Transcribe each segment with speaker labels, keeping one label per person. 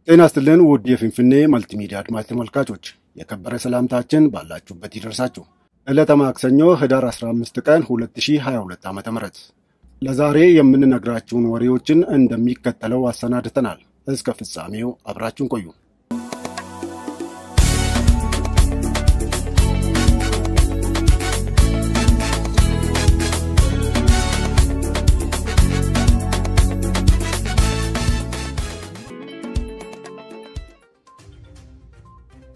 Speaker 1: ጤና ይስጥልን ውድ የፍንፍኔ መልቲሚዲያ አድማጭ ተመልካቾች የከበረ ሰላምታችን ባላችሁበት ይደርሳችሁ። ዕለተ ማክሰኞ ህዳር 15 ቀን 2022 ዓ.ም ለዛሬ የምንነግራችሁን ወሬዎችን እንደሚከተለው አሰናድተናል። እስከ ፍጻሜው አብራችሁን ቆዩ።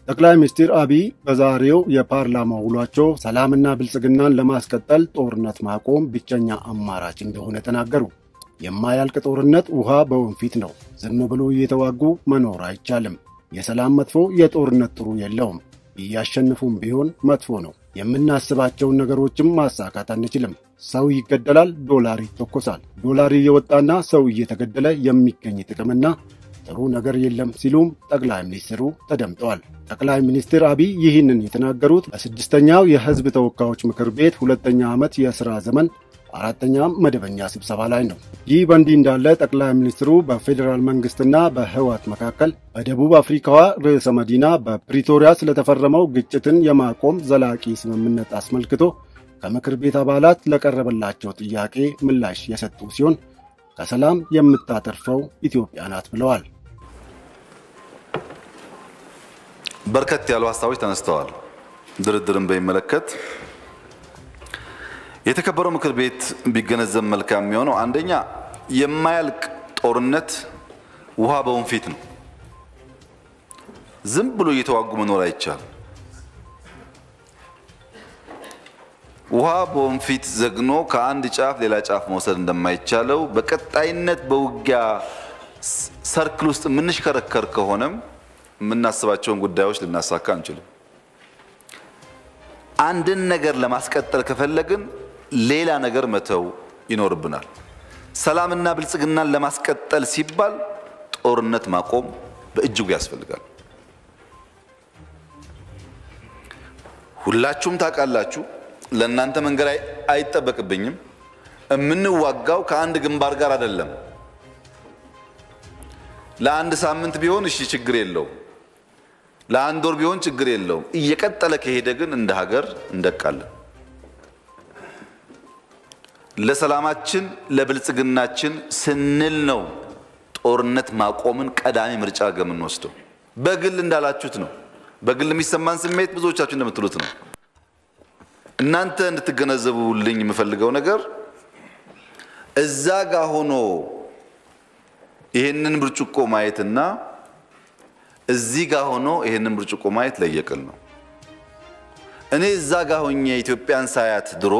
Speaker 1: ጠቅላይ ሚኒስትር አብይ በዛሬው የፓርላማ ውሏቸው ሰላምና ብልጽግናን ለማስቀጠል ጦርነት ማቆም ብቸኛ አማራጭ እንደሆነ ተናገሩ። የማያልቅ ጦርነት ውሃ በወንፊት ነው። ዝም ብሎ እየተዋጉ መኖር አይቻልም። የሰላም መጥፎ የጦርነት ጥሩ የለውም። እያሸነፉም ቢሆን መጥፎ ነው። የምናስባቸውን ነገሮችም ማሳካት አንችልም። ሰው ይገደላል፣ ዶላር ይተኮሳል። ዶላር እየወጣና ሰው እየተገደለ የሚገኝ ጥቅምና ጥሩ ነገር የለም ሲሉም ጠቅላይ ሚኒስትሩ ተደምጠዋል። ጠቅላይ ሚኒስትር አብይ ይህንን የተናገሩት በስድስተኛው የህዝብ ተወካዮች ምክር ቤት ሁለተኛ ዓመት የሥራ ዘመን አራተኛ መደበኛ ስብሰባ ላይ ነው። ይህ በእንዲህ እንዳለ ጠቅላይ ሚኒስትሩ በፌዴራል መንግስትና በህወሓት መካከል በደቡብ አፍሪካዋ ርዕሰ መዲና በፕሪቶሪያ ስለተፈረመው ግጭትን የማቆም ዘላቂ ስምምነት አስመልክቶ ከምክር ቤት አባላት ለቀረበላቸው ጥያቄ ምላሽ የሰጡ ሲሆን ከሰላም የምታተርፈው ኢትዮጵያ ናት ብለዋል።
Speaker 2: በርከት ያሉ ሐሳቦች ተነስተዋል። ድርድርን በሚመለከት የተከበረው ምክር ቤት ቢገነዘብ መልካም የሚሆነው አንደኛ የማያልቅ ጦርነት ውሃ በወንፊት ነው። ዝም ብሎ እየተዋጉ መኖር አይቻልም። ውሃ በወንፊት ዘግኖ ከአንድ ጫፍ ሌላ ጫፍ መውሰድ እንደማይቻለው በቀጣይነት በውጊያ ሰርክል ውስጥ ምንሽከረከር ከሆነም ምናስባቸውን ጉዳዮች ልናሳካ አንችልም። አንድን ነገር ለማስቀጠል ከፈለግን ሌላ ነገር መተው ይኖርብናል። ሰላምና ብልጽግናን ለማስቀጠል ሲባል ጦርነት ማቆም በእጅጉ ያስፈልጋል። ሁላችሁም ታውቃላችሁ። ለእናንተ መንገር አይጠበቅብኝም። የምንዋጋው ከአንድ ግንባር ጋር አይደለም። ለአንድ ሳምንት ቢሆን እሺ ችግር የለውም። ለአንድ ወር ቢሆን ችግር የለውም። እየቀጠለ ከሄደ ግን እንደ ሀገር እንደቃለን። ለሰላማችን ለብልጽግናችን ስንል ነው ጦርነት ማቆምን ቀዳሚ ምርጫ የምንወስደው። በግል እንዳላችሁት ነው። በግል የሚሰማን ስሜት ብዙዎቻችሁ እንደምትሉት ነው። እናንተ እንድትገነዘቡልኝ የምፈልገው ነገር እዛ ጋር ሆኖ ይሄንን ብርጭቆ ማየትና እዚህ ጋር ሆኖ ይሄንን ብርጭቆ ማየት ለየቅል ነው። እኔ እዛ ጋር ሆኜ ኢትዮጵያን ሳያት ድሮ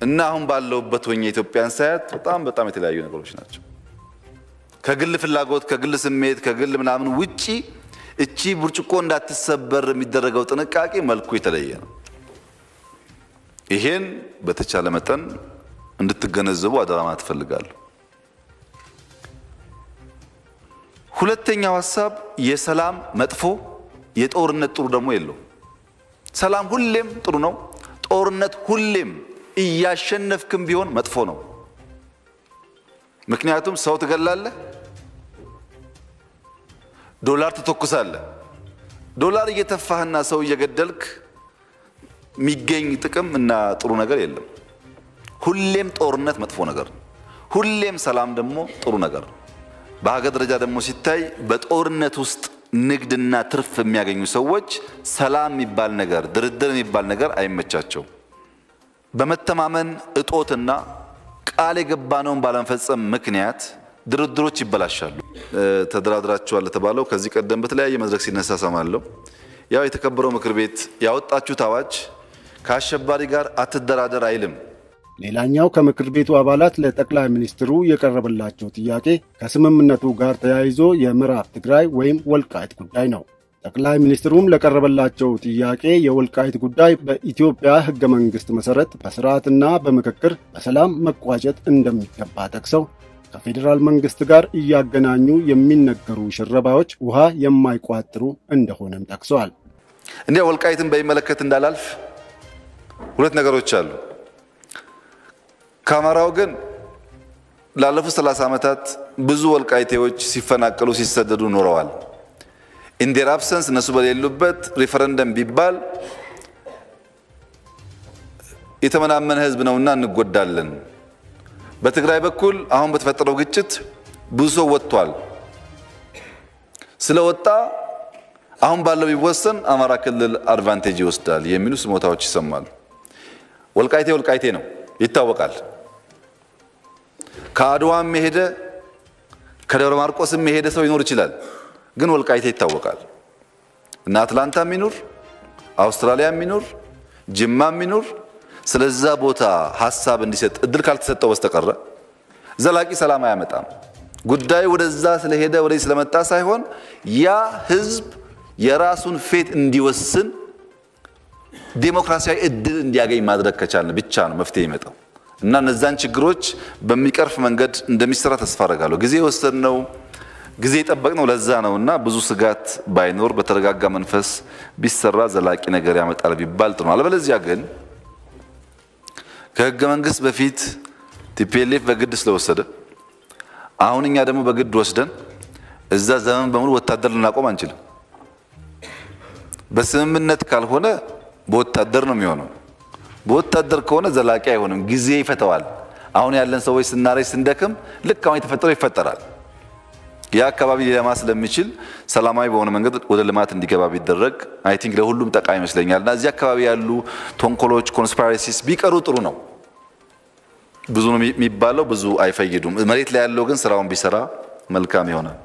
Speaker 2: እና አሁን ባለውበት ሆኜ ኢትዮጵያን ሳያት በጣም የተለያዩ ነገሮች ናቸው። ከግል ፍላጎት ከግል ስሜት ከግል ምናምን ውጪ እቺ ብርጭቆ እንዳትሰበር የሚደረገው ጥንቃቄ መልኩ የተለየ ነው። ይሄን በተቻለ መጠን እንድትገነዘቡ አደራ ማለት ፈልጋለሁ። ሁለተኛው ሐሳብ የሰላም መጥፎ የጦርነት ጥሩ ደግሞ የለው። ሰላም ሁሌም ጥሩ ነው። ጦርነት ሁሌም እያሸነፍክም ቢሆን መጥፎ ነው። ምክንያቱም ሰው ትገላለህ፣ ዶላር ትተኩሳለህ። ዶላር እየተፋህና ሰው እየገደልክ የሚገኝ ጥቅም እና ጥሩ ነገር የለም። ሁሌም ጦርነት መጥፎ ነገር ነው። ሁሌም ሰላም ደግሞ ጥሩ ነገር ነው። በሀገር ደረጃ ደግሞ ሲታይ በጦርነት ውስጥ ንግድና ትርፍ የሚያገኙ ሰዎች ሰላም የሚባል ነገር ድርድር የሚባል ነገር አይመቻቸው። በመተማመን እጦትና ቃል የገባነውን ባለመፈጸም ምክንያት ድርድሮች ይበላሻሉ። ተደራድራችኋል ተባለው ከዚህ ቀደም በተለያየ መድረክ ሲነሳ ሰማለሁ። ያው የተከበረው ምክር ቤት ያወጣችሁት አዋጅ ከአሸባሪ ጋር አትደራደር አይልም።
Speaker 1: ሌላኛው ከምክር ቤቱ አባላት ለጠቅላይ ሚኒስትሩ የቀረበላቸው ጥያቄ ከስምምነቱ ጋር ተያይዞ የምዕራብ ትግራይ ወይም ወልቃይት ጉዳይ ነው። ጠቅላይ ሚኒስትሩም ለቀረበላቸው ጥያቄ የወልቃይት ጉዳይ በኢትዮጵያ ሕገ መንግስት መሰረት በስርዓትና በምክክር በሰላም መቋጨት እንደሚገባ ጠቅሰው ከፌዴራል መንግስት ጋር እያገናኙ የሚነገሩ ሽረባዎች ውሃ የማይቋጥሩ እንደሆነም ጠቅሰዋል።
Speaker 2: እንዴ ወልቃይትን በሚመለከት እንዳላልፍ ሁለት ነገሮች አሉ። ካማራው ግን ላለፉት 30 ዓመታት ብዙ ወልቃይቴዎች ሲፈናቀሉ ሲሰደዱ ኖረዋል። in their absence እነሱ በሌሉበት ሪፈረንደም ቢባል የተመናመነ ህዝብ ነውና እንጎዳለን። በትግራይ በኩል አሁን በተፈጠረው ግጭት ብዙ ሰው ወጥቷል። ስለወጣ አሁን ባለው ቢወሰን አማራ ክልል አድቫንቴጅ ይወስዳል የሚሉ ስሞታዎች ይሰማሉ። ወልቃይቴ ነው ይታወቃል። ከአድዋም የሄደ ከደብረ ማርቆስም የሄደ ሰው ይኖር ይችላል። ግን ወልቃይቴ ይታወቃል። እና አትላንታም ይኑር አውስትራሊያም ይኑር ጅማም ይኑር ስለዛ ቦታ ሐሳብ እንዲሰጥ እድል ካልተሰጠው በስተቀር ዘላቂ ሰላም አያመጣም። ጉዳዩ ወደዛ ስለሄደ ወደዚህ ስለመጣ ሳይሆን ያ ህዝብ የራሱን ፌት እንዲወስን ዲሞክራሲያዊ እድል እንዲያገኝ ማድረግ ከቻለ ብቻ ነው መፍትሄ ይመጣው። እና እነዛን ችግሮች በሚቀርፍ መንገድ እንደሚሰራ ተስፋ አደርጋለሁ። ጊዜ ወሰድነው ጊዜ ጠበቅነው ለዛ ነውና ብዙ ስጋት ባይኖር በተረጋጋ መንፈስ ቢሰራ ዘላቂ ነገር ያመጣል ቢባል ጥሩ ነው። አለበለዚያ ግን ከህገ መንግስት በፊት ቲፒኤልኤፍ በግድ ስለወሰደ አሁን እኛ ደግሞ በግድ ወስደን እዛ ዘመን በሙሉ ወታደር ልናቆም አንችልም። በስምምነት ካልሆነ በወታደር ነው የሚሆነው። በወታደር ከሆነ ዘላቂ አይሆንም፣ ጊዜ ይፈተዋል። አሁን ያለን ሰዎች ስናረይ ስንደክም ልክ አሁን የተፈጠረው ይፈጠራል። ያ አካባቢ ሊለማ ስለሚችል ሰላማዊ በሆነ መንገድ ወደ ልማት እንዲገባ ቢደረግ አይ ቲንክ ለሁሉም ጠቃሚ ይመስለኛልና እዚህ አካባቢ ያሉ ተንኮሎች ኮንስፓይረሲስ ቢቀሩ ጥሩ ነው። ብዙ ነው የሚባለው ብዙ አይፈይዱም። መሬት ላይ ያለው ግን ስራውን ቢሰራ መልካም ይሆናል።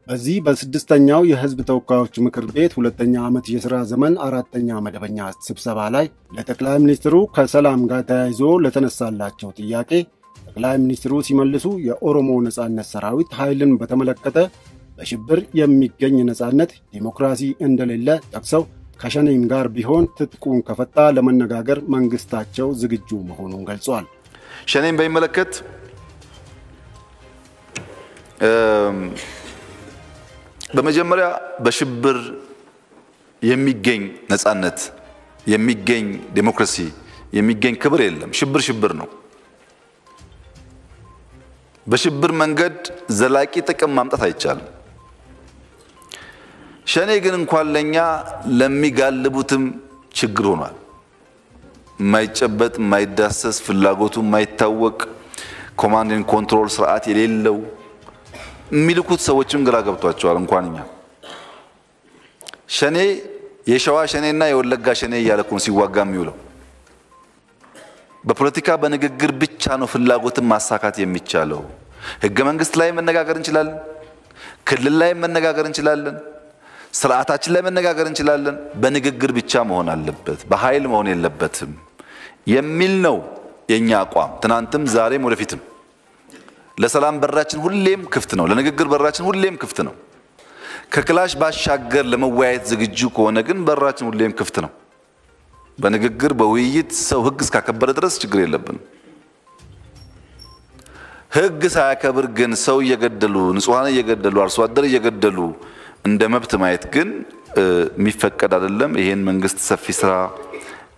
Speaker 1: በዚህ በስድስተኛው የህዝብ ተወካዮች ምክር ቤት ሁለተኛ ዓመት የሥራ ዘመን አራተኛ መደበኛ ስብሰባ ላይ ለጠቅላይ ሚኒስትሩ ከሰላም ጋር ተያይዞ ለተነሳላቸው ጥያቄ ጠቅላይ ሚኒስትሩ ሲመልሱ የኦሮሞ ነጻነት ሰራዊት ኃይልን በተመለከተ በሽብር የሚገኝ ነጻነት ዲሞክራሲ እንደሌለ ጠቅሰው ከሸኔም ጋር ቢሆን ትጥቁን ከፈታ ለመነጋገር መንግስታቸው ዝግጁ መሆኑን ገልጸዋል።
Speaker 2: ሸኔን በሚመለከት በመጀመሪያ በሽብር የሚገኝ ነጻነት የሚገኝ ዲሞክራሲ የሚገኝ ክብር የለም። ሽብር ነው። በሽብር መንገድ ዘላቂ ጥቅም ማምጣት አይቻልም። ሸኔ ግን እንኳን ለኛ ለሚጋልቡትም ችግር ሆኗል። ማይጨበጥ ማይዳሰስ ፍላጎቱ ማይታወቅ ኮማንድ ኤንድ ኮንትሮል ስርዓት የሌለው ሚልኩት ሰዎችም ግራ ገብቷቸዋል። እንኳንኛ ሸኔ የሸዋ ሸኔና የወለጋ ሸኔ ያለኩን ሲዋጋ የሚውለው በፖለቲካ በንግግር ብቻ ነው ፍላጎትን ማሳካት የሚቻለው። ህገ መንግስት ላይ መነጋገር እንችላለን፣ ክልል ላይ መነጋገር እንችላለን፣ ስርዓታችን ላይ መነጋገር እንችላለን። በንግግር ብቻ መሆን አለበት፣ በኃይል መሆን የለበትም የሚል ነው የኛ አቋም። ትናንትም ዛሬም ወደፊትም ለሰላም በራችን ሁሌም ክፍት ነው፣ ለንግግር በራችን ሁሌም ክፍት ነው። ከክላሽ ባሻገር ለመወያየት ዝግጁ ከሆነ ግን በራችን ሁሌም ክፍት ነው። በንግግር በውይይት ሰው ህግ እስካከበረ ድረስ ችግር የለብንም። ህግ ሳያከብር ግን ሰው እየገደሉ ንጹሃን እየገደሉ አርሶ አደር እየገደሉ እንደ መብት ማየት ግን የሚፈቀድ አይደለም። ይሄን መንግስት ሰፊ ስራ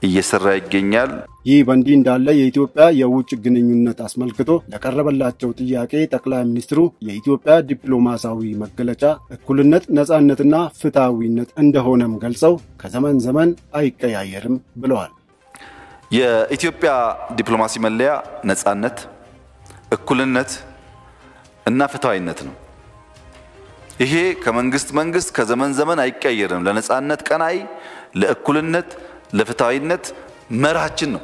Speaker 2: እየሰራ ይገኛል።
Speaker 1: ይህ በእንዲህ እንዳለ የኢትዮጵያ የውጭ ግንኙነት አስመልክቶ ለቀረበላቸው ጥያቄ ጠቅላይ ሚኒስትሩ የኢትዮጵያ ዲፕሎማሲያዊ መገለጫ እኩልነት፣ ነጻነትና ፍትሃዊነት እንደሆነም ገልጸው ከዘመን ዘመን አይቀያየርም ብለዋል።
Speaker 2: የኢትዮጵያ ዲፕሎማሲ መለያ ነጻነት፣ እኩልነት እና ፍትሃዊነት ነው። ይሄ ከመንግስት ከዘመን ዘመን አይቀየርም። ለነጻነት ቀናይ፣ ለእኩልነት ለፍትሃዊነት መርሃችን ነው።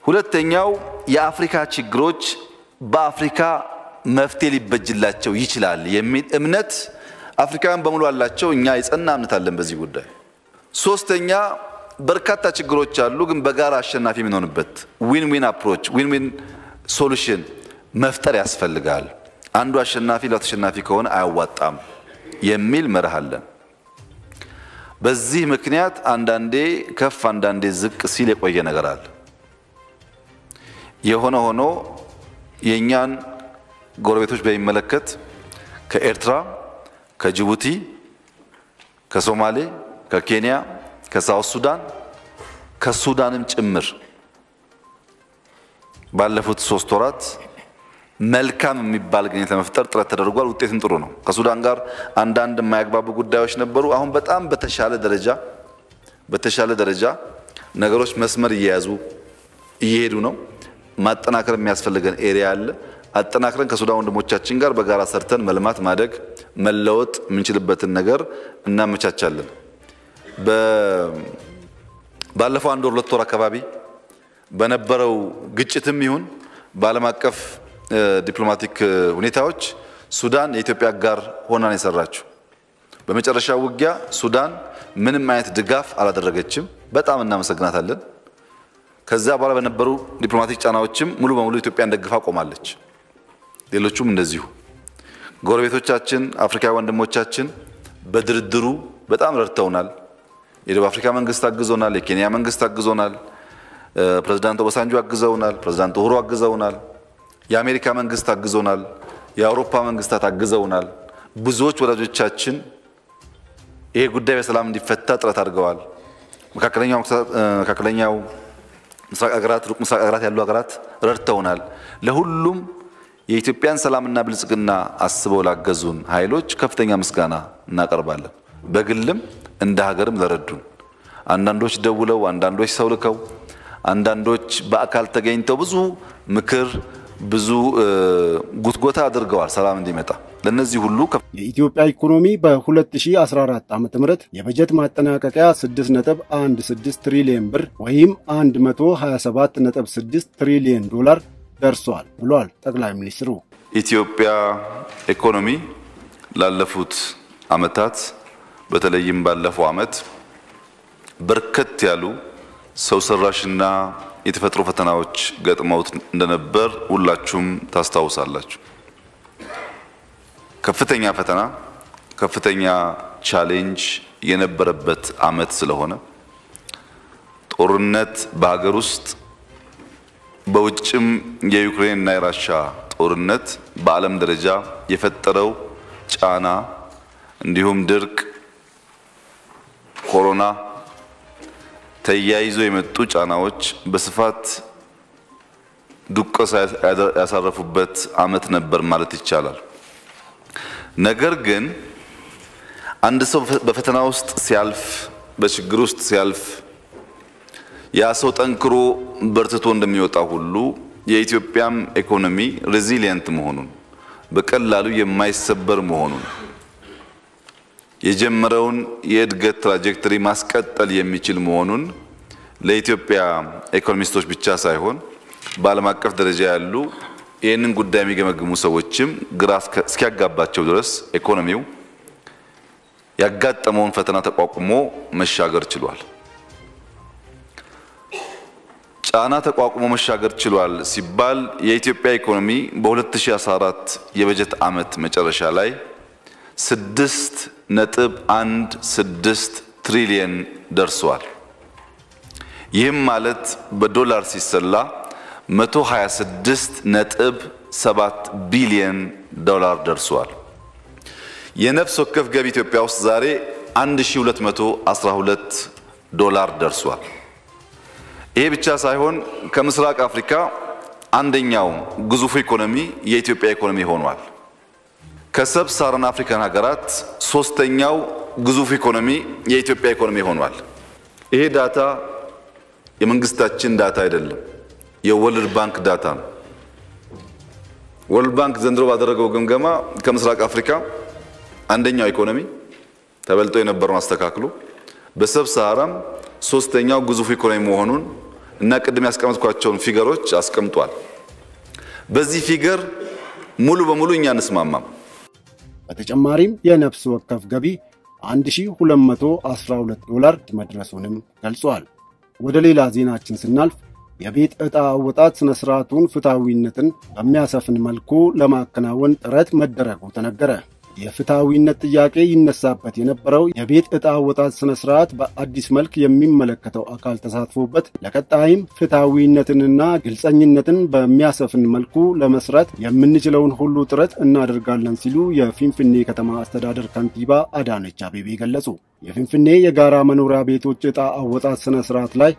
Speaker 2: ሁለተኛው የአፍሪካ ችግሮች በአፍሪካ መፍትሄ ሊበጅላቸው ይችላል የሚል እምነት አፍሪካውያን በሙሉ አላቸው። እኛ የጸና እምነት አለን በዚህ ጉዳይ። ሶስተኛ በርካታ ችግሮች አሉ፣ ግን በጋራ አሸናፊ የምንሆንበት ዊን ዊን አፕሮች ዊን ዊን ሶሉሽን መፍጠር ያስፈልጋል። አንዱ አሸናፊ ለተሸናፊ ከሆነ አያዋጣም የሚል መርህ አለን። በዚህ ምክንያት አንዳንዴ ከፍ አንዳንዴ ዝቅ ሲል የቆየ ነገር አለ። የሆነ ሆኖ የኛን ጎረቤቶች በሚመለከት ከኤርትራ፣ ከጅቡቲ፣ ከሶማሌ፣ ከኬንያ፣ ከሳውት ሱዳን፣ ከሱዳንም ጭምር ባለፉት 3 ወራት መልካም የሚባል ግንኙነት ለመፍጠር ጥረት ተደርጓል። ውጤቱም ጥሩ ነው። ከሱዳን ጋር አንዳንድ የማያግባቡ ጉዳዮች ነበሩ። አሁን በጣም በተሻለ ደረጃ ነገሮች መስመር እየሄዱ ነው። ማጠናከር የሚያስፈልገን ኤሪያ አለ። አጠናክረን ከሱዳን ወንድሞቻችን ጋር በጋራ ሰርተን መልማት፣ ማደግ፣ መለወጥ የምንችልበትን ነገር እናመቻቻለን። ባለፈው 1 ወር 2 ወር አካባቢ በነበረው ግጭትም ይሁን በዓለም አቀፍ ዲፕሎማቲክ ሁኔታዎች ሱዳን የኢትዮጵያ ጋር ሆናን የሰራችው በመጨረሻው ውጊያ ሱዳን ምንም አይነት ድጋፍ አላደረገችም። በጣም እናመሰግናታለን። ከዛ በኋላ በነበሩ ዲፕሎማቲክ ጫናዎችም ሙሉ በሙሉ ኢትዮጵያን ደግፋ ቆማለች። ሌሎቹም እንደዚሁ ጎረቤቶቻችን አፍሪካዊ ወንድሞቻችን በድርድሩ በጣም ረድተውናል። የደቡብ አፍሪካ መንግስት አግዞናል። የኬንያ መንግስት አግዞናል። ፕሬዝዳንት ኦባሳንጆ አግዘውናል። ፕሬዝዳንት ኡሁሩ አግዘውናል። የአሜሪካ መንግስት አግዞናል። የአውሮፓ መንግስታት አግዘውናል። ብዙዎች ወዳጆቻችን ይሄ ጉዳይ በሰላም እንዲፈታ ጥረት አድርገዋል። መካከለኛው ምስራቅ ሀገራት፣ ሩቅ ምስራቅ ሀገራት ያሉ ሀገራት ረድተውናል። ለሁሉም የኢትዮጵያን ሰላምና ብልጽግና አስበው ላገዙን ኃይሎች ከፍተኛ ምስጋና እናቀርባለን። በግልም እንደ ሀገርም ለረዱን አንዳንዶች ደውለው፣ አንዳንዶች ሰው ልከው፣ አንዳንዶች በአካል ተገኝተው ብዙ ምክር ብዙ ጉትጎታ አድርገዋል ሰላም እንዲመጣ። ለነዚህ ሁሉ
Speaker 1: የኢትዮጵያ ኢኮኖሚ በ2014 ዓ.ም የበጀት ማጠናቀቂያ 6.16 ትሪሊዮን ብር ወይም 127.6 ትሪሊዮን ዶላር ደርሷል ብሏል ጠቅላይ ሚኒስትሩ።
Speaker 2: ኢትዮጵያ ኢኮኖሚ ላለፉት አመታት በተለይም ባለፈው አመት በርከት ያሉ ሰው ሰራሽና የተፈጥሮ ፈተናዎች ገጥመውት እንደነበር ሁላችሁም ታስታውሳላችሁ። ከፍተኛ ፈተና ከፍተኛ ቻሌንጅ የነበረበት አመት ስለሆነ ጦርነት በሀገር ውስጥ በውጭም የዩክሬን እና የራሻ ጦርነት በዓለም ደረጃ የፈጠረው ጫና እንዲሁም ድርቅ፣ ኮሮና ተያይዞ የመጡ ጫናዎች በስፋት ዱቀሳ ያሳረፉበት አመት ነበር ማለት ይቻላል። ነገር ግን አንድ ሰው በፈተና ውስጥ ሲያልፍ በችግር ውስጥ ሲያልፍ ያ ሰው ጠንክሮ በርትቶ እንደሚወጣ ሁሉ የኢትዮጵያም ኢኮኖሚ ሬዚሊየንት መሆኑን በቀላሉ የማይሰበር መሆኑን የጀመረውን የእድገት ትራጀክተሪ ማስቀጠል የሚችል መሆኑን ለኢትዮጵያ ኢኮኖሚስቶች ብቻ ሳይሆን በዓለም አቀፍ ደረጃ ያሉ ይህንን ጉዳይ የሚገመግሙ ሰዎችም ግራ እስኪያጋባቸው ድረስ ኢኮኖሚው ያጋጠመውን ፈተና ተቋቁሞ መሻገር ችሏል። ጫና ተቋቁሞ መሻገር ችሏል ሲባል የኢትዮጵያ ኢኮኖሚ በ2014 የበጀት ዓመት መጨረሻ ላይ 6.16 ትሪሊዮን ደርሷል። ይህም ማለት በዶላር ሲሰላ 126.7 ቢሊዮን ዶላር ደርሷል። የነፍስ ወከፍ ገቢ ኢትዮጵያ ውስጥ ዛሬ 1212 ዶላር ደርሷል። ይሄ ብቻ ሳይሆን ከምስራቅ አፍሪካ አንደኛው ግዙፍ ኢኮኖሚ የኢትዮጵያ ኢኮኖሚ ሆኗል። ከሰብ ሳሃራን አፍሪካን ሀገራት ሶስተኛው ግዙፍ ኢኮኖሚ የኢትዮጵያ ኢኮኖሚ ሆኗል። ይሄ ዳታ የመንግስታችን ዳታ አይደለም፣ የወርልድ ባንክ ዳታ ነው። ወርልድ ባንክ ዘንድሮ ባደረገው ግምገማ ከምስራቅ አፍሪካ አንደኛው ኢኮኖሚ ተበልጦ የነበረውን አስተካክሎ በሰብ ሳሃራም ሶስተኛው ግዙፍ ኢኮኖሚ መሆኑን እና ቅድም ያስቀመጥኳቸውን ፊገሮች አስቀምጧል። በዚህ ፊገር ሙሉ በሙሉ እኛ እንስማማም።
Speaker 1: በተጨማሪም የነፍስ ወከፍ ገቢ 1212 ዶላር መድረሱንም ገልጿል። ወደ ሌላ ዜናችን ስናልፍ የቤት ዕጣ አወጣጥ ስነ ስርዓቱን ፍትሃዊነትን በሚያሰፍን መልኩ ለማከናወን ጥረት መደረጉ ተነገረ። የፍትሃዊነት ጥያቄ ይነሳበት የነበረው የቤት ዕጣ አወጣጥ ስነ ስርዓት በአዲስ መልክ የሚመለከተው አካል ተሳትፎበት ለቀጣይም ፍትሃዊነትንና ግልጸኝነትን በሚያሰፍን መልኩ ለመስራት የምንችለውን ሁሉ ጥረት እናደርጋለን ሲሉ የፊንፊኔ ከተማ አስተዳደር ከንቲባ አዳነች አቤቤ ገለጹ። የፊንፊኔ የጋራ መኖሪያ ቤቶች ዕጣ አወጣጥ ስነ ስርዓት ላይ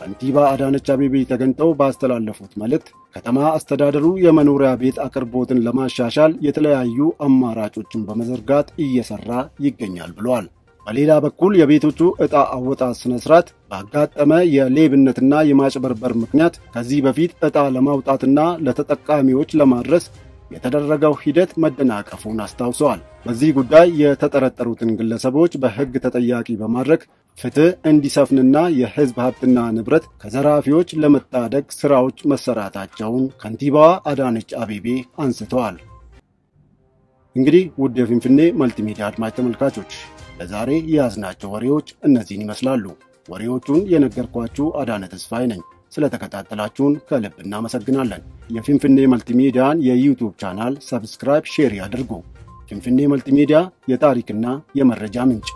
Speaker 1: ከንቲባ አዳነች አቤቤ ተገኝተው ባስተላለፉት መልእክት ከተማ አስተዳደሩ የመኖሪያ ቤት አቅርቦትን ለማሻሻል የተለያዩ አማራጮችን በመዘርጋት እየሰራ ይገኛል ብለዋል። በሌላ በኩል የቤቶቹ ዕጣ አወጣጥ ስነ ስርዓት ባጋጠመ የሌብነትና የማጭበርበር ምክንያት ከዚህ በፊት ዕጣ ለማውጣትና ለተጠቃሚዎች ለማድረስ የተደረገው ሂደት መደናቀፉን አስታውሰዋል። በዚህ ጉዳይ የተጠረጠሩትን ግለሰቦች በሕግ ተጠያቂ በማድረግ ፍትህ እንዲሰፍንና የሕዝብ ሀብትና ንብረት ከዘራፊዎች ለመታደግ ስራዎች መሰራታቸውን ከንቲባዋ አዳነች አቤቤ አንስተዋል። እንግዲህ ውድ የፊንፊኔ መልቲሚዲያ አድማጭ ተመልካቾች ለዛሬ የያዝናቸው ወሬዎች እነዚህን ይመስላሉ። ወሬዎቹን የነገርኳችሁ አዳነ ተስፋዬ ነኝ። ስለተከታተላችሁን ከልብ እናመሰግናለን። የፊንፊኔ መልቲሚዲያን የዩቲዩብ ቻናል ሰብስክራይብ፣ ሼር ያድርጉ። ፊንፊኔ መልቲሚዲያ የታሪክና የመረጃ ምንጭ